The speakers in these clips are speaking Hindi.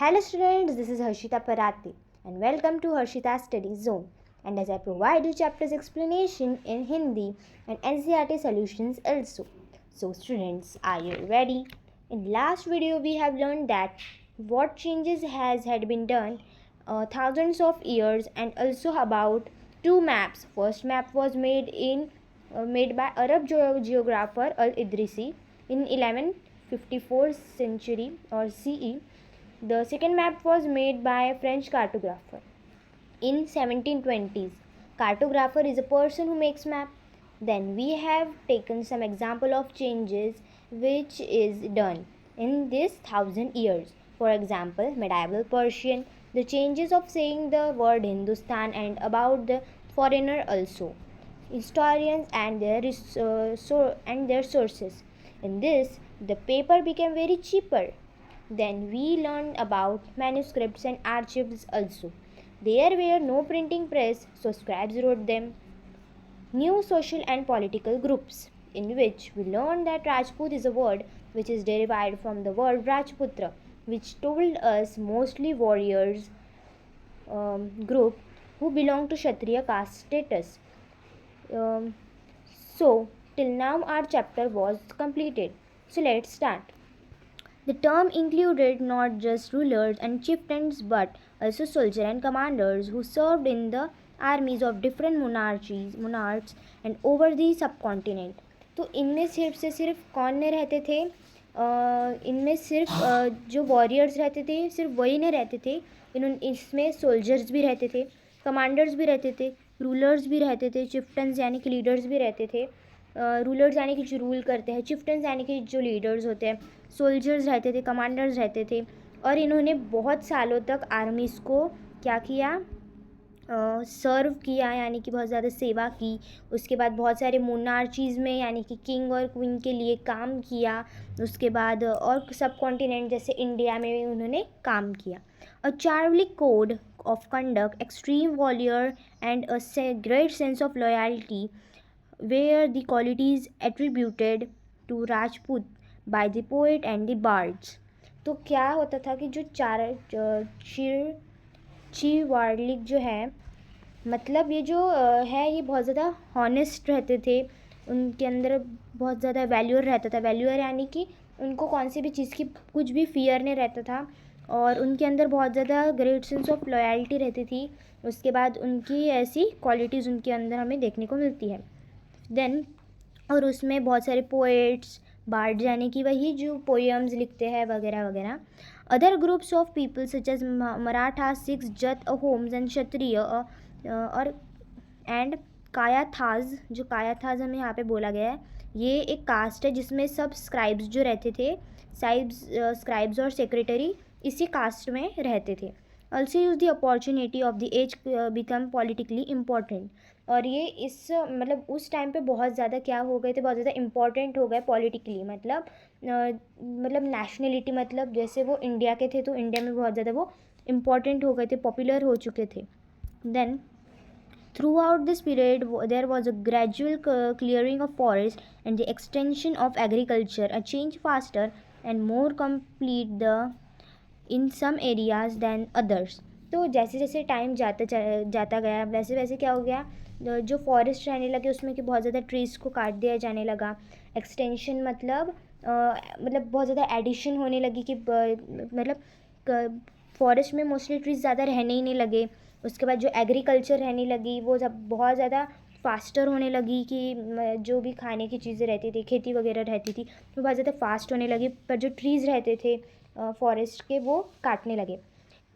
Hello students, this is Harshita Parati and welcome to Harshita Study Zone. And as I provide you chapters explanation in Hindi and NCERT solutions also. So students, are you ready? In last video we have learned that what changes had been done thousands of years and also about two maps. First map was made by Arab geographer Al-Idrisi in 1154 century or CE. The second map was made by a French cartographer in 1720s. Cartographer is a person who makes map. Then we have taken some example of changes which is done in this 1000 years. For example, medieval Persian, the changes of saying the word Hindustan and about the foreigner also. Historians and their sources. In this, the paper became very cheaper. Then we learned about manuscripts and archives also. There were no printing press, so scribes wrote them. New social and political groups, in which we learned that Rajput is a word which is derived from the word Rajputra, which told us mostly warriors group who belong to Kshatriya caste status. So till now our chapter was completed. So let's start. The term included not just rulers and chieftains but also soldiers and commanders who served in the armies of different monarchs and over the subcontinent. तो इनमें सिर्फ कौन नहीं रहते थे, इनमें सिर्फ जो वॉरियर्स रहते थे सिर्फ वही नहीं रहते थे, इसमें सोल्जर्स भी रहते थे, कमांडर्स भी रहते थे, रूलर्स भी रहते थे, चिफ्टन्स यानी कि लीडर्स भी रहते थे. रूलर्स यानी कि जो रूल करते हैं, चिफ्टन्स यानी कि जो लीडर्स होते हैं, सोल्जर्स रहते थे, कमांडर्स रहते थे. और इन्होंने बहुत सालों तक आर्मीज़ को क्या किया, सर्व किया यानी कि बहुत ज़्यादा सेवा की. उसके बाद बहुत सारे मोनार्चीज़ में यानी कि किंग और क्वीन के लिए काम किया. उसके बाद और सब कॉन्टिनेंट जैसे इंडिया में उन्होंने काम किया. A chivalric code of conduct, extreme valour and a great sense of loyalty were the qualities attributed to Rajput by the poet and the bards. तो क्या होता था कि जो चिरवालिक जो है, मतलब ये जो है ये बहुत ज़्यादा हॉनेस्ट रहते थे. उनके अंदर बहुत ज़्यादा वैल्यूअर रहता था. वैल्यूअर यानी कि उनको कौन सी भी चीज़ की कुछ भी फियर नहीं रहता था. और उनके अंदर बहुत ज़्यादा ग्रेट सेंस ऑफ लॉयल्टी रहती थी. उसके बाद उनकी ऐसी क्वालिटीज़ उनके अंदर हमें देखने को मिलती है. देन और उसमें बहुत सारे पोएट्स, बार्ड यानी कि वही जो पोएम्स लिखते हैं वगैरह वगैरह. Other groups of people such as Maratha, Sikhs, Jat, होम्स एंड क्षत्रिय और एंड कायाथाज. जो कायाथाज हमें यहाँ पे बोला गया है, ये एक कास्ट है जिसमें सब स्क्राइब्स जो रहते थे, स्क्राइब्स और सेक्रेटरी इसी कास्ट में रहते थे. Also use the opportunity of the age become politically important. और ये इस मतलब उस टाइम पे बहुत ज़्यादा क्या हो गए थे, बहुत ज़्यादा इम्पॉर्टेंट हो गए पॉलिटिकली. मतलब नेशनलिटी, मतलब जैसे वो इंडिया के थे तो इंडिया में बहुत ज़्यादा वो इम्पॉर्टेंट हो गए थे, पॉपुलर हो चुके थे. Then throughout this period there was a gradual clearing of forest and the extension of agriculture, a change faster and more complete in some areas than others. तो जैसे जैसे टाइम जाता गया वैसे वैसे क्या हो गया, जो फॉरेस्ट रहने लगे उसमें कि बहुत ज़्यादा ट्रीज़ को काट दिया जाने लगा. एक्सटेंशन मतलब बहुत ज़्यादा एडिशन होने लगी कि मतलब फॉरेस्ट में मोस्टली ट्रीज़ ज़्यादा रहने ही नहीं लगे. उसके बाद जो एग्रीकल्चर रहने लगी वो जब बहुत ज़्यादा फास्टर होने लगी कि जो भी खाने की चीज़ें रहती थी, खेती वगैरह रहती थी, वो बहुत ज़्यादा फास्ट होने लगी. पर जो ट्रीज़ रहते थे फॉरेस्ट के वो काटने लगे.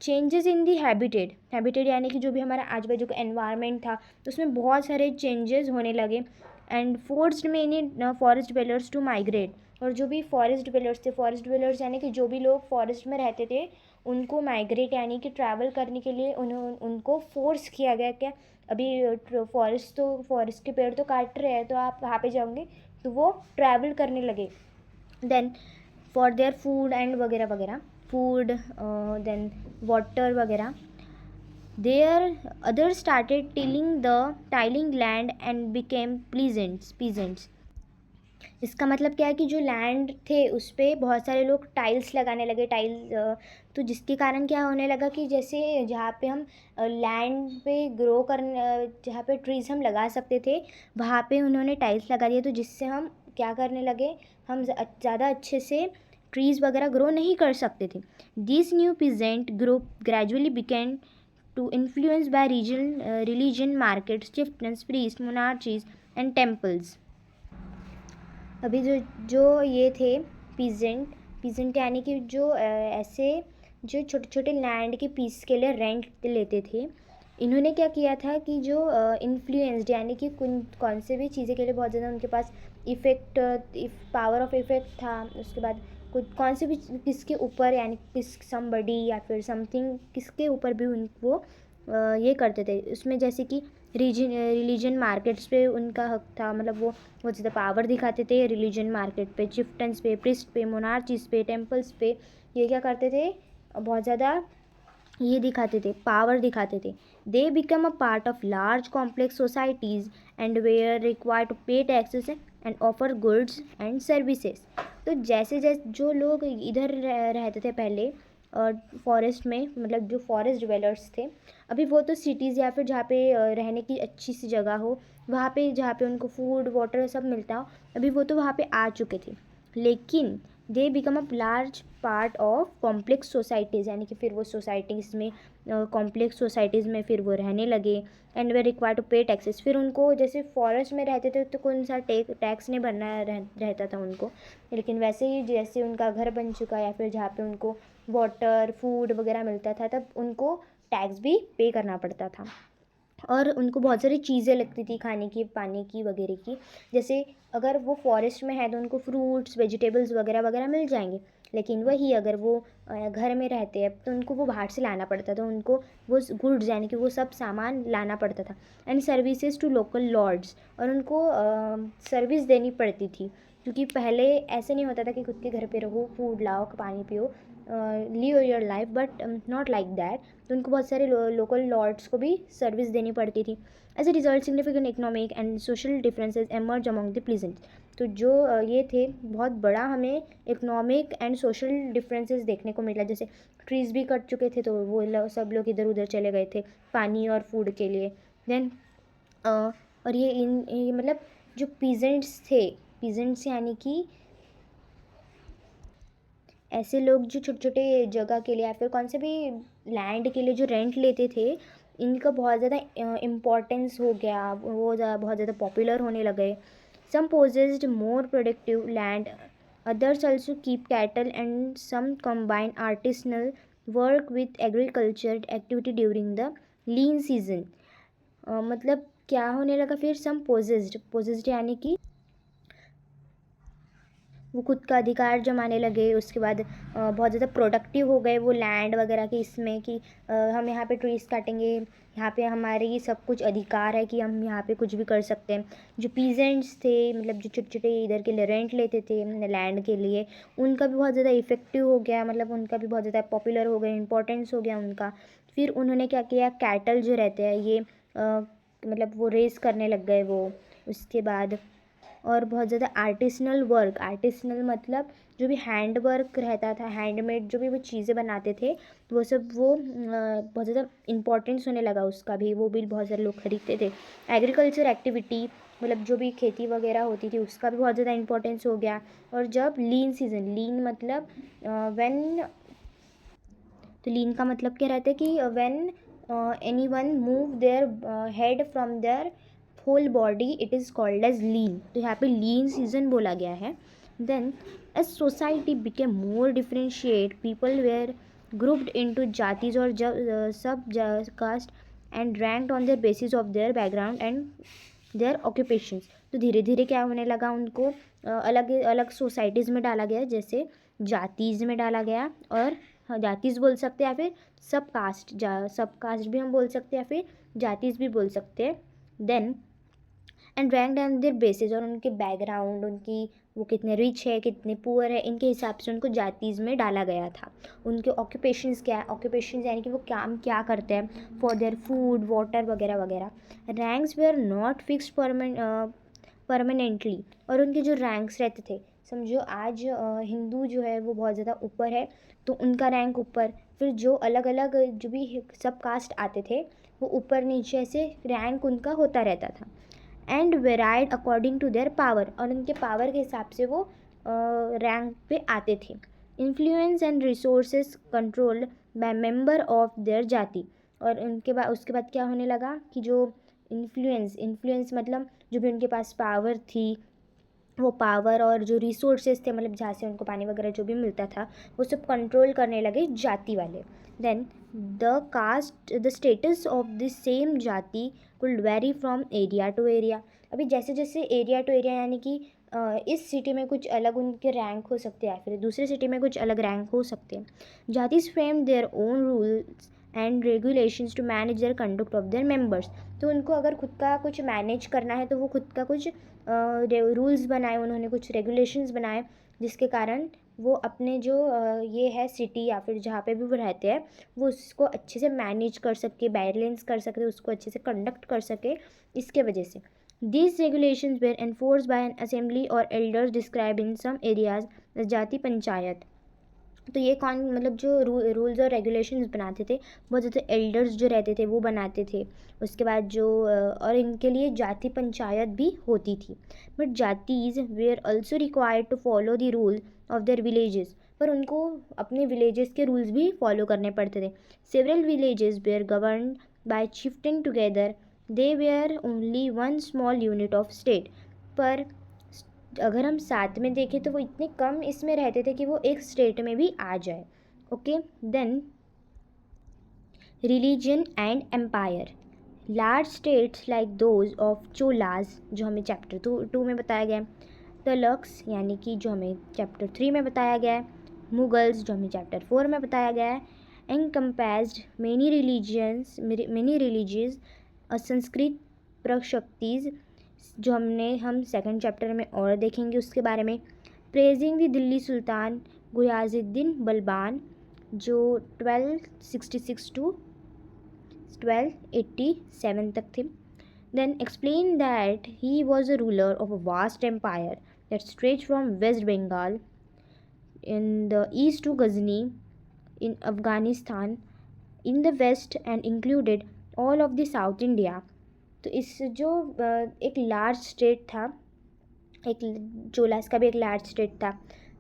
चेंजेस इन दी हैबिटेट यानी कि जो भी हमारा आज बाजू का एनवायरनमेंट था उसमें बहुत सारे चेंजेस होने लगे. And forced many forest dwellers to migrate. और जो भी फॉरेस्ट ड्वेलर्स यानी कि जो भी लोग फॉरेस्ट में रहते थे उनको माइग्रेट यानी कि ट्रैवल करने के लिए उनको फोर्स किया गया. क्या अभी फॉरेस्ट के पेड़ तो काट रहे हैं तो आप वहाँ पे जाओगे तो वो ट्रैवल करने लगे. Then for their food and वगैरह वगैरह, फूड देन वाटर वगैरह. There others started tilling land and became peasants. इसका मतलब क्या है कि जो लैंड थे उस पर बहुत सारे लोग टाइल्स लगाने लगे, टाइल्स, तो जिसके कारण क्या होने लगा कि जैसे जहाँ पे हम लैंड पे ग्रो करने, जहाँ पे ट्रीज़ हम लगा सकते थे वहाँ पे उन्होंने टाइल्स लगा दिया, तो जिससे हम क्या करने लगे, हम ज़्यादा अच्छे से ट्रीज़ वगैरह ग्रो नहीं कर सकते थे. This new peasant group gradually बिकेन to influence by religion, markets, chieftains, priests, monarchies and temples. अभी जो जो ये थे पीजेंट, पीजेंट यानी कि जो ऐसे जो छोटे छोटे लैंड के पीस के लिए रेंट लेते थे, इन्होंने क्या किया था कि जो इन्फ्लुएंस्ड यानी कि कौन से भी चीज़ें के लिए बहुत ज़्यादा उनके पास इफ़ेक्ट, पावर ऑफ इफ़ेक्ट था. उसके बाद कुछ कौन से भी किसके ऊपर, यानी किस समबडी या फिर समथिंग किसके ऊपर भी उनको ये करते थे. उसमें जैसे कि रिलीजन मार्केट्स पे उनका हक था, मतलब वो बहुत ज़्यादा पावर दिखाते थे रिलीजन मार्केट पे, चिफ्टन्स पे, प्रिस्ट पे, मोनार्चीज पे, टेम्पल्स पे. ये क्या करते थे, बहुत ज़्यादा ये दिखाते थे, पावर दिखाते थे. They become a part of large complex societies and were require to pay taxes and offer goods and services. तो जैसे जैसे जो लोग इधर रहते थे पहले और फॉरेस्ट में, मतलब जो फॉरेस्ट डिवेलर्स थे, अभी वो तो सिटीज़ या फिर जहाँ पे रहने की अच्छी सी जगह हो, वहाँ पे जहाँ पे उनको फूड वाटर सब मिलता हो, अभी वो तो वहाँ पे आ चुके थे. लेकिन दे become a large part of complex societies, यानी कि फिर वो सोसाइटीज़ में, कॉम्प्लेक्स सोसाइटीज़ में फिर वो रहने लगे. And way require to pay taxes. फिर उनको जैसे फॉरेस्ट में रहते थे तो कौन सा टैक्स नहीं भरना रहता था उनको, लेकिन वैसे ही जैसे उनका घर बन चुका या फिर जहाँ पे उनको वाटर फूड वगैरह मिलता था, तब उनको टैक्स भी पे करना पड़ता था. और उनको बहुत सारी चीज़ें लगती थी खाने की, पानी की वगैरह की. जैसे अगर वो फॉरेस्ट में है तो उनको फ्रूट्स वेजिटेबल्स वगैरह वगैरह मिल जाएंगे, लेकिन वही अगर वो घर में रहते हैं तो उनको वो बाहर से लाना पड़ता था, उनको वो गुड्स यानी कि वो सब सामान लाना पड़ता था. And services to local lords, और उनको सर्विस देनी पड़ती थी, क्योंकि पहले ऐसे नहीं होता था कि खुद के घर पे रहो, फूड लाओ, पानी पियो, live your life, but not like that. तो उनको बहुत सारे लोकल लॉर्ड्स को भी सर्विस देनी पड़ती थी. As a result significant economic and social differences emerge among the pleasant. तो जो ये थे, बहुत बड़ा हमें इकोनॉमिक एंड सोशल डिफरेंसेस देखने को मिला. जैसे ट्रीज़ भी कट चुके थे तो वो सब लोग इधर उधर चले गए थे पानी और फूड के लिए. देन और ये मतलब जो पीजेंट्स थे, पीजेंट्स यानी कि ऐसे लोग जो छोटे छोटे जगह के लिए या फिर कौन से भी लैंड के लिए जो रेंट लेते थे, इनका बहुत ज़्यादा इम्पोर्टेंस हो गया, वो बहुत ज़्यादा पॉपुलर होने लगे. Some possessed more productive land, others also keep cattle, and some combine artisanal work with agriculture activity during the lean season. मतलब क्या होने लगा फिर, सम पोजेस्ड यानी कि वो खुद का अधिकार जमाने लगे. उसके बाद बहुत ज़्यादा प्रोडक्टिव हो गए वो लैंड वगैरह के इसमें कि हम यहाँ पे ट्रीज़ काटेंगे, यहाँ पे हमारे सब कुछ अधिकार है कि हम यहाँ पे कुछ भी कर सकते हैं. जो पीजेंट्स थे, मतलब जो छोटे छोटे इधर के लिए रेंट लेते थे लैंड के लिए, उनका भी बहुत ज़्यादा इफ़ेक्टिव हो गया, मतलब उनका भी बहुत ज़्यादा पॉपुलर हो गया, इंपॉर्टेंस हो गया उनका. फिर उन्होंने क्या किया, कैटल जो रहते हैं ये मतलब वो रेस करने लग गए वो. उसके बाद और बहुत ज़्यादा आर्टिसनल वर्क, आर्टिसनल मतलब जो भी हैंड वर्क रहता था, हैंडमेड जो भी वो चीज़ें बनाते थे, तो वो सब वो बहुत ज़्यादा इम्पोर्टेंस होने लगा उसका भी, वो भी बहुत सारे लोग खरीदते थे. एग्रीकल्चर एक्टिविटी, मतलब जो भी खेती वगैरह होती थी उसका भी बहुत ज़्यादा इम्पोर्टेंस हो गया. और जब लीन सीजन, लीन मतलब व्हेन, तो लीन का मतलब क्या रहता है कि when anyone move their head from their whole body, it is called as lean. तो यहाँ पे लीन सीजन बोला गया है. Then as society became more differentiate, people were grouped into jatis और sub caste and ranked on their basis of their background and their occupations. तो धीरे धीरे क्या होने लगा, उनको अलग अलग सोसाइटीज़ में डाला गया, जैसे जातीज़ में डाला गया, और हाँ जातीज़ बोल सकते हैं या फिर सब कास्ट भी हम बोल सकते हैं या फिर जातीज़ भी बोल सकते हैं. Then and ranked on their basis, और उनके बैकग्राउंड, उनकी वो कितने रिच है कितने पुअर है, इनके हिसाब से उनको जातीज़ में डाला गया था. उनके ऑक्यूपेशंस क्या है, ऑक्यूपेशंस यानी कि वो काम क्या करते हैं, फॉर देयर फूड वाटर वगैरह वगैरह. Ranks were not fixed permanently, और उनके जो रैंक्स रहते थे, समझो आज हिंदू जो है वो बहुत ज़्यादा ऊपर है तो उनका रैंक ऊपर, फिर जो अलग अलग जो भी सब कास्ट आते थे वो ऊपर नीचे ऐसे रैंक उनका होता रहता था। And varied according to their power, और उनके पावर के हिसाब से वो रैंक पे आते थे। Influence and resources controlled by member of their जाति, और उनके बाद उसके बाद क्या होने लगा कि जो इन्फ्लुएंस मतलब जो भी उनके पास पावर थी, वो पावर और जो रिसोर्सेज थे, मतलब जहाँ से उनको पानी वगैरह जो भी मिलता था वो सब कंट्रोल करने लगे जाति वाले। Then the status of the same jati could vary from area to area. अभी जैसे जैसे एरिया टू एरिया, यानी कि इस सिटी में कुछ अलग उनके रैंक हो सकते हैं, फिर दूसरे सिटी में कुछ अलग रैंक हो सकते हैं। Jatis frame their own rules and regulations to manage their conduct of their members. तो उनको अगर खुद का कुछ मैनेज करना है तो वो खुद का कुछ रूल्स बनाए, उन्होंने कुछ रेगुलेशंस बनाए, जिसके कारण वो अपने जो ये है सिटी या फिर जहाँ पे भी वो रहते हैं वो उसको अच्छे से मैनेज कर सके, बैलेंस कर सके, उसको अच्छे से कंडक्ट कर सके। इसके वजह से these regulations were enforce by an assembly और elders describe in some areas jati panchayat. तो ये कौन, मतलब जो रूल्स और रेगुलेशंस बनाते थे बहुत ज़्यादा एल्डर्स जो रहते थे वो बनाते थे। उसके बाद जो और इनके लिए जाति पंचायत भी होती थी। But jatis were also required to follow the rule of their villages, पर उनको अपने विलेजेस के रूल्स भी फॉलो करने पड़ते थे। Several villages were governed by chieftain together, they were only one small unit of state. पर अगर हम साथ में देखें तो वो इतने कम इसमें रहते थे कि वो एक स्टेट में भी आ जाए। Okay, then religion and empire. Large states like those of Cholas, जो हमें चैप्टर 2 में बताया गया है, तलक्स यानी कि जो हमें चैप्टर 3 में बताया गया है, मुगल्स जो हमें चैप्टर 4 में बताया गया है, encompassed many religions, संस्कृत प्रशक्तिज जो हम सेकंड चैप्टर में और देखेंगे उसके बारे में। Praising the Delhi sultan Ghiyasuddin Balban जो 1266 टू 1287 तक थे। Then explain that he was a ruler of a vast empire that stretch from west Bengal in the east to Ghazni in Afghanistan in the west and included all of the South India। तो इस जो एक लार्ज स्टेट था, एक चोलास का भी एक लार्ज स्टेट था,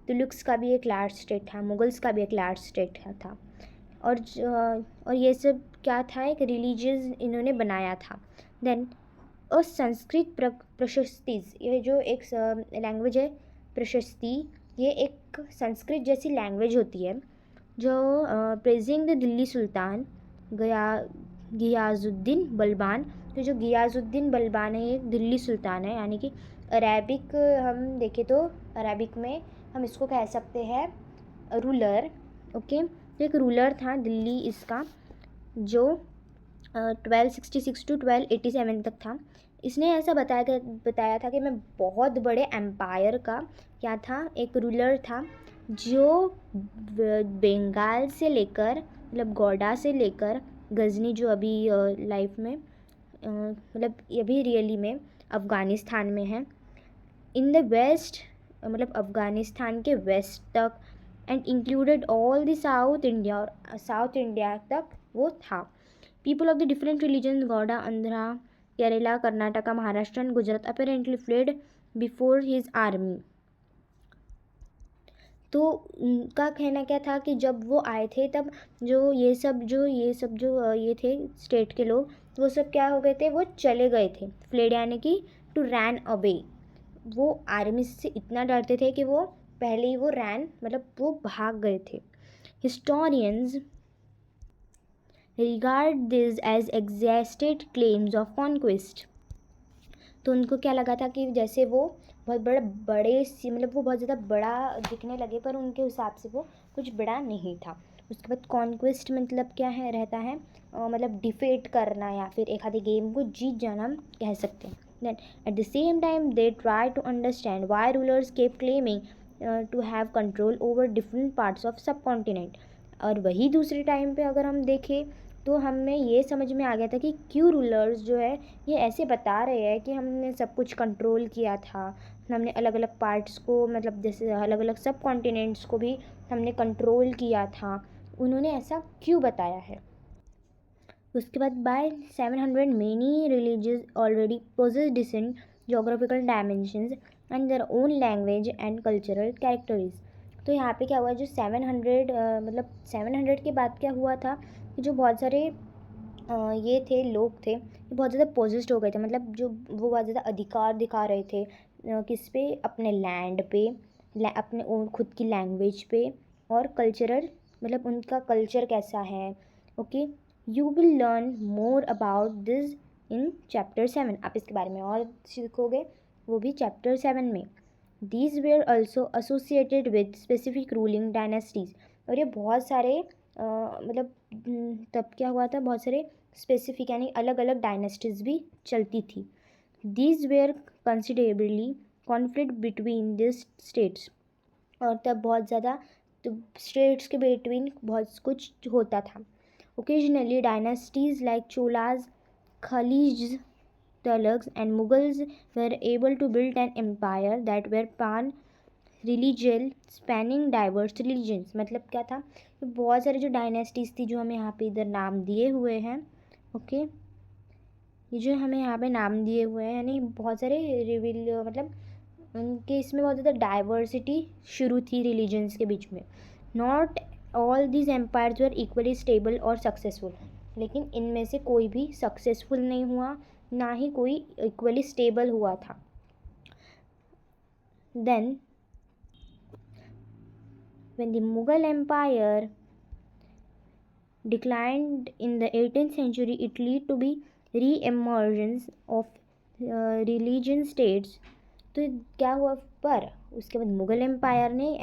तुलुक्स का भी एक लार्ज स्टेट था, मुगल्स का भी एक लार्ज स्टेट था, और ये सब क्या था, एक रिलीजियस इन्होंने बनाया था। देन और संस्कृत प्रशस्तिज, ये जो एक लैंग्वेज है प्रशस्ति, ये एक संस्कृत जैसी लैंग्वेज होती है जो प्रेजिंग द दिल्ली सुल्तान गियाजुद्दीन बलबान। तो जो गियाजुद्दीन बलबान है ये दिल्ली सुल्तान है, यानी कि अरेबिक हम देखें तो अरेबिक में हम इसको कह सकते हैं रूलर। ओके, तो एक रूलर था दिल्ली इसका जो 1266 टू 1287 तक था। इसने ऐसा बताया था कि मैं बहुत बड़े एम्पायर का क्या था, एक रूलर था जो बंगाल से लेकर, मतलब गौडा से लेकर गजनी जो अभी लाइफ में मतलब अभी रियली में अफ़गानिस्तान में है, इन द वेस्ट, मतलब अफ़गानिस्तान के वेस्ट तक, and included all the south India, और साउथ इंडिया तक वो था। People of the different religion Gauda, Andhra, Kerala, Karnataka, Maharashtra and Gujarat apparently fled before his army. तो उनका कहना क्या था कि जब वो आए थे तब जो ये सब जो ये थे स्टेट के लोग, वो सब क्या हो गए थे, वो चले गए थे। फ्लेड यानी कि टू रैन अवे, वो आर्मी से इतना डरते थे कि वो पहले ही वो मतलब वो भाग गए थे। Historians regard this as exaggerated claims of conquest. तो उनको क्या लगा था कि जैसे वो बहुत बड़े सी, मतलब वो बहुत ज़्यादा बड़ा दिखने लगे, पर उनके हिसाब से वो कुछ बड़ा नहीं था। उसके बाद कॉन्क्वेस्ट मतलब क्या है रहता है, मतलब डिफेट करना या फिर एक आधे गेम को जीत जाना हम कह सकते हैं। Then at the same time they try to understand why rulers kept claiming to have control over different parts of subcontinent. और वही दूसरे टाइम पे अगर हम देखें तो हमें ये समझ में आ गया था कि क्यों रूलर्स जो है ये ऐसे बता रहे हैं कि हमने सब कुछ कंट्रोल किया था, हमने अलग अलग पार्ट्स को, मतलब जैसे अलग अलग सब कॉन्टिनेंट्स को भी हमने कंट्रोल किया था, उन्होंने ऐसा क्यों बताया है। उसके बाद by 700 many religious already possess decent geographical dimensions and their own language and cultural characteristics. तो यहाँ पे क्या हुआ, जो 700 मतलब 700 के बाद क्या हुआ था कि जो बहुत सारे ये थे लोग थे, ये बहुत ज़्यादा पोजेस्ड हो गए थे, मतलब जो वो बहुत ज़्यादा अधिकार दिखा रहे थे किस पे, अपने लैंड पे, अपने ओन खुद की लैंग्वेज पे और कल्चरल, मतलब उनका कल्चर कैसा है। Okay, you will learn more about this in chapter 7। आप इसके बारे में और सीखोगे, वो भी चैप्टर 7 में। These were also associated with specific ruling dynasties. और ये बहुत सारे मतलब तब क्या हुआ था, बहुत सारे स्पेसिफिक यानी अलग अलग डायनेस्टीज भी चलती थी। These where considerably conflict between this states. और तब बहुत ज़्यादा तो स्टेट्स के बिटवीन बहुत कुछ होता था। Occasionally dynasties like Cholas, Khaljis, Tulugs and Mughals were able to build an empire that were pan-religious, spanning diverse religions। मतलब क्या था, बहुत सारे जो डायनेस्टीज थी जो हमें यहाँ पे इधर नाम दिए हुए हैं। ओके, ये जो हमें यहाँ पे नाम दिए हुए हैं यानी बहुत सारे मतलब उनके इसमें बहुत ज़्यादा डाइवर्सिटी शुरू थी रिलीजन्स के बीच में। Not all these empires were equally stable और सक्सेसफुल। लेकिन इनमें से कोई भी सक्सेसफुल नहीं हुआ, ना ही कोई इक्वली स्टेबल हुआ था। Then when the Mughal empire declined in the 18th century, it led to be re-emergence of religion states। तो क्या हुआ, पर उसके बाद मुग़ल एम्पायर ने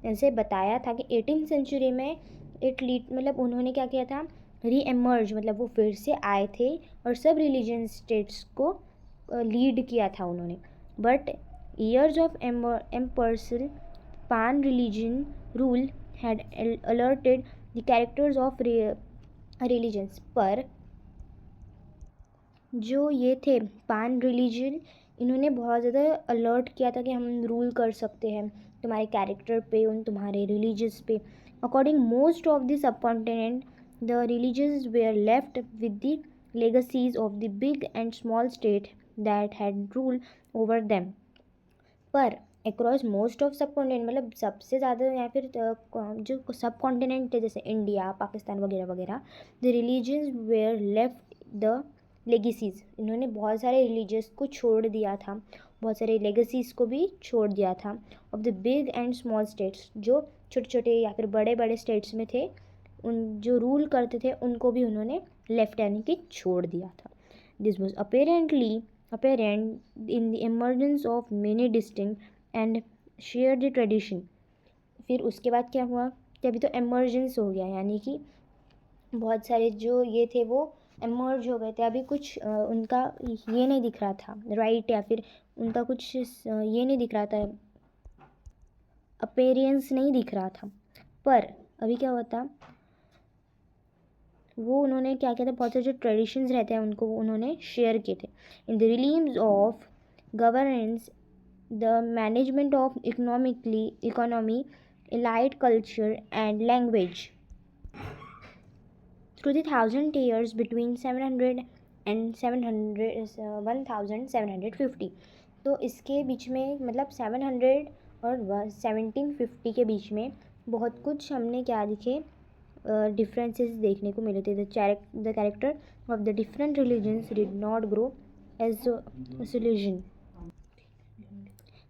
ऐसे बताया था कि 18th सेंचुरी में इट लीड, मतलब उन्होंने क्या किया था, री एमर्ज, मतलब वो फिर से आए थे और सब रिलीजन स्टेट्स को लीड किया था उन्होंने। बट ईयर्स ऑफ एम्पर्सल पान religion rule had alerted the characters of religions. पर जो ये थे पान रिलीजन, इन्होंने बहुत ज़्यादा अलर्ट किया था कि हम रूल कर सकते हैं तुम्हारे कैरेक्टर पे, उन तुम्हारे रिलीजियस पे। According most of the subcontinent the religious were left with the legacies of the big and small state that had rule over them. पर across most of subcontinent, मतलब सबसे ज़्यादा या फिर जो सब कॉन्टिनेंट थे जैसे इंडिया, पाकिस्तान वगैरह वगैरह, the religions where left the legacies. इन्होंने बहुत सारे रिलीजियस को छोड़ दिया था, बहुत सारे लेगेसीज को भी छोड़ दिया था। Of the big and small states, जो छोटे छोटे या फिर बड़े बड़े स्टेट्स में थे, उन जो रूल करते थे उनको भी उन्होंने लेफ्ट यानी कि छोड़ दिया था। This was apparent in the emergence of many distinct and shared tradition। फिर उसके बाद क्या हुआ कि अभी तो एमर्जेंस हो गया, यानी कि बहुत सारे जो ये थे वो एमर्ज हो गए थे। अभी कुछ उनका ये नहीं दिख रहा था राइट, या फिर उनका कुछ ये नहीं दिख रहा था, अपीयरेंस नहीं दिख रहा था। पर अभी क्या हुआ था, वो उन्होंने क्या किया था, बहुत सारे जो ट्रेडिशंस रहते हैं उनको उन्होंने शेयर किए थे। In the realms of governance, the management of economy, elite culture and language। Through the 1000 years between 700 and 1750। तो इसके बीच में मतलब 700 और 1750 के बीच में बहुत कुछ हमने क्या दिखे, डिफरेंसेस देखने को मिले थे। The character of the different religions did not grow as solution.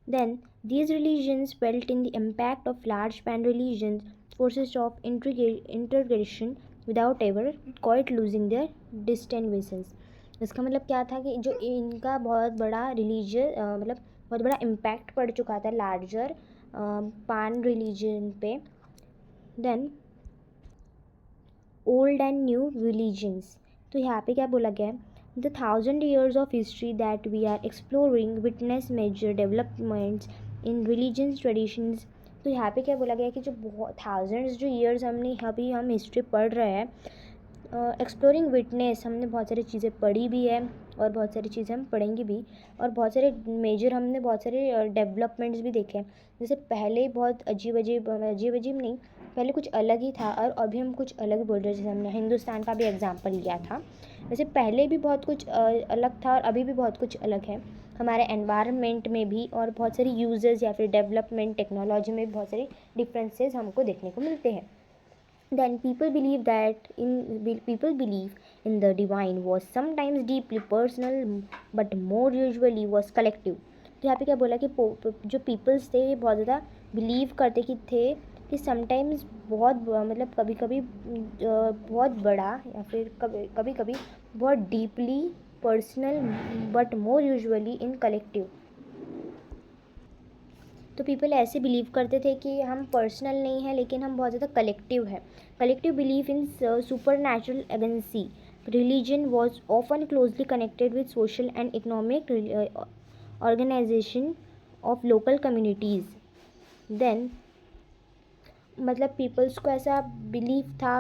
Then these religions felt in the impact of large pan-religious forces of integration without ever quite losing their distinctions। इसका मतलब क्या था कि जो इनका बहुत बड़ा मतलब बहुत बड़ा इम्पैक्ट पड़ चुका था लार्जर पान रिलीजन पे। Then old and new religions, तो यहाँ पे क्या बोला गया है, The 1000 years of history that we are exploring witness major developments in religions traditions। तो यहाँ पे क्या बोला गया कि जो बहुत थाउजेंड्स जो ईयर्स हम हिस्ट्री पढ़ रहे हैं, एक्सप्लोरिंग विटनेस, हमने बहुत सारी चीज़ें पढ़ी भी है और बहुत सारी चीज़ें हम पढ़ेंगे भी, और बहुत सारे मेजर हमने बहुत सारे डेवलपमेंट्स भी देखे हैं। जैसे पहले बहुत अजीब अजीब अजीब अजीब नहीं, पहले कुछ अलग ही था और अभी हम कुछ अलग बोल रहे हैं। जैसे हमने हिंदुस्तान का भी एग्जाम्पल लिया था, वैसे पहले भी बहुत कुछ अलग था और अभी भी बहुत कुछ अलग है हमारे एनवायरनमेंट में भी, और बहुत सारी यूजेस या फिर डेवलपमेंट टेक्नोलॉजी में भी बहुत सारे डिफरेंसेस हमको देखने को मिलते हैं। Then people believe in the divine was sometimes deeply personal but more usually was collective. तो यहाँ पे क्या बोला कि जो पीपल्स थे ये बहुत ज़्यादा बिलीव करते कि थे कि समटाइम्स बहुत मतलब कभी कभी बहुत बड़ा या फिर कभी कभी बहुत deeply personal but more usually in collective. तो पीपल ऐसे बिलीव करते थे कि हम पर्सनल नहीं है लेकिन हम बहुत ज़्यादा कलेक्टिव है। Collective belief in supernatural agency. Religion was often closely connected with social and economic organisation of local communities. Then मतलब पीपल्स को ऐसा बिलीव था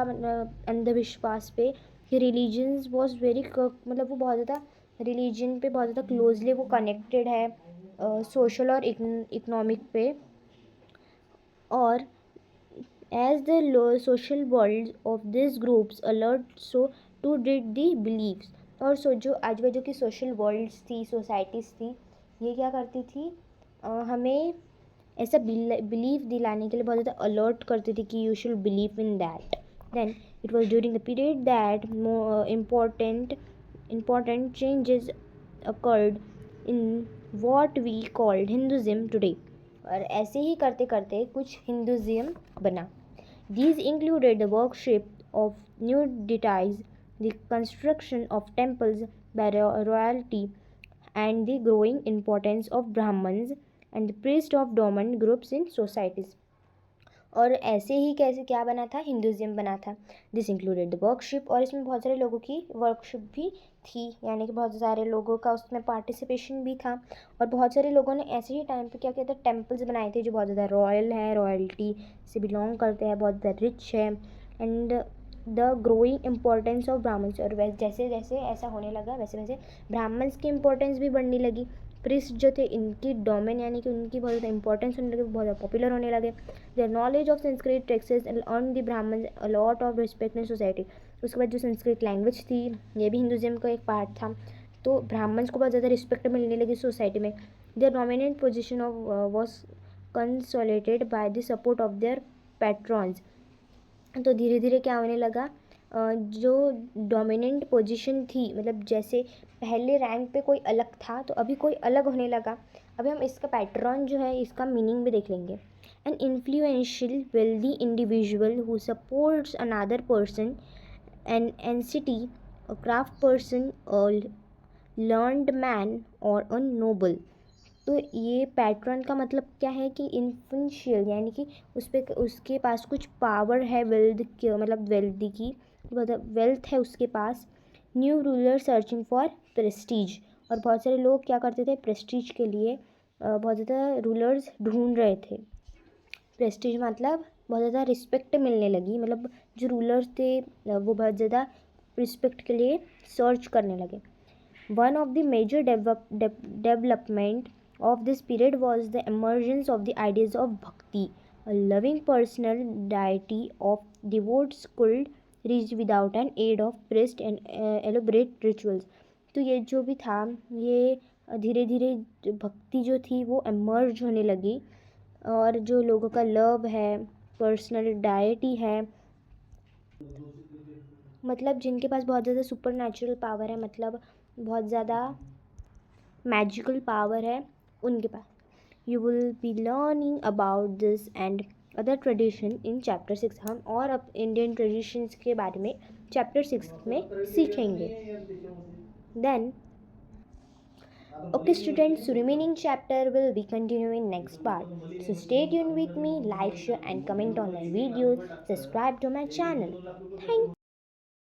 अंधविश्वास पे कि रिलीजन्स वॉज वेरी मतलब वो बहुत ज़्यादा रिलीजन पे बहुत ज़्यादा क्लोजली वो कनेक्टेड है सोशल और इकोनॉमिक पे। और as the social world of these groups alert, so too did the beliefs। और जो आजू बाजू की सोशल वर्ल्ड्स थी, सोसाइटीज़ थी, ये क्या करती थी हमें ऐसा बिलीव दिलाने के लिए बहुत ज़्यादा अलर्ट करती थी कि you should believe in that. Then it was during the period that important changes occurred in what we called Hinduism today। और ऐसे ही करते करते कुछ हिंदुज़म बना। These included the worship of new deities, the construction of temples by royalty, and the growing importance of Brahmins and the priests of dominant groups in societies। और ऐसे ही कैसे क्या बना था, हिंदुज़म बना था। दिस इंक्लूडेड द वर्कशिप, और इसमें बहुत सारे लोगों की वर्कशिप भी थी, यानी कि बहुत सारे लोगों का उसमें पार्टिसिपेशन भी था। और बहुत सारे लोगों ने ऐसे ही टाइम पे क्या किया था, टेम्पल्स बनाए थे जो बहुत ज़्यादा रॉयल है, रॉयल्टी से बिलोंग करते हैं, बहुत ज़्यादा रिच है। And the growing importance of Brahmans, और जैसे जैसे ऐसा होने लगा वैसे वैसे ब्राह्मण्स की इम्पोर्टेंस भी बढ़ने लगी। प्रिस्ट जो थे इनकी डोमेन यानी कि उनकी बहुत ज़्यादा इंपॉर्टेंस होने लगे, बहुत ज़्यादा पॉपुलर होने लगे। The knowledge of Sanskrit texts earn the Brahman a lot of respect in society. उसके बाद जो संस्कृत लैंग्वेज थी ये भी हिंदुज़म का एक पार्ट था, तो ब्राह्मण्स को बहुत ज़्यादा रिस्पेक्ट मिलने लगी सोसाइटी में। Their dominant position of was consolidated by the support of their patrons. तो धीरे धीरे क्या होने लगा, जो डोमिनेंट पोजीशन थी, मतलब जैसे पहले रैंक पे कोई अलग था तो अभी कोई अलग होने लगा। अभी हम इसका पैटर्न जो है इसका मीनिंग भी देख लेंगे। An influential wealthy individual who supports another person, an entity, a craftsperson, a learned man और अ नोबल। तो ये पैटर्न का मतलब क्या है कि इन्फ्लुएंशियल यानी कि उस पर उसके पास कुछ पावर है, वेल्थ की मतलब वेल्दी की मतलब वेल्थ है उसके पास। New ruler searching for prestige, और बहुत सारे लोग क्या करते थे प्रेस्टीज के लिए बहुत ज़्यादा रूलर्स ढूंढ रहे थे। प्रेस्टीज मतलब बहुत ज़्यादा रिस्पेक्ट मिलने लगी, मतलब जो रूलर्स थे वो बहुत ज़्यादा रिस्पेक्ट के लिए सर्च करने लगे। One of the major development of this period was the emergence of the ideas of bhakti, a loving personal deity of devotees could reach without an aid of priest and elaborate rituals। तो ये जो भी था ये धीरे धीरे भक्ति जो थी वो एमर्ज होने लगी, और जो लोगों का लव है, पर्सनल डाइटी है, मतलब जिनके पास बहुत ज़्यादा सुपर नेचुरल पावर है, मतलब बहुत ज़्यादा मैजिकल पावर है उनके पास। You will be learning about this and other tradition in chapter 6। हम और अब इंडियन ट्रेडिशंस के बारे में चैप्टर 6 में सीखेंगे। Then okay students, so remaining chapter will be continuing next part, so stay tuned with me, like, share and comment on my videos, subscribe to my channel. Thank you.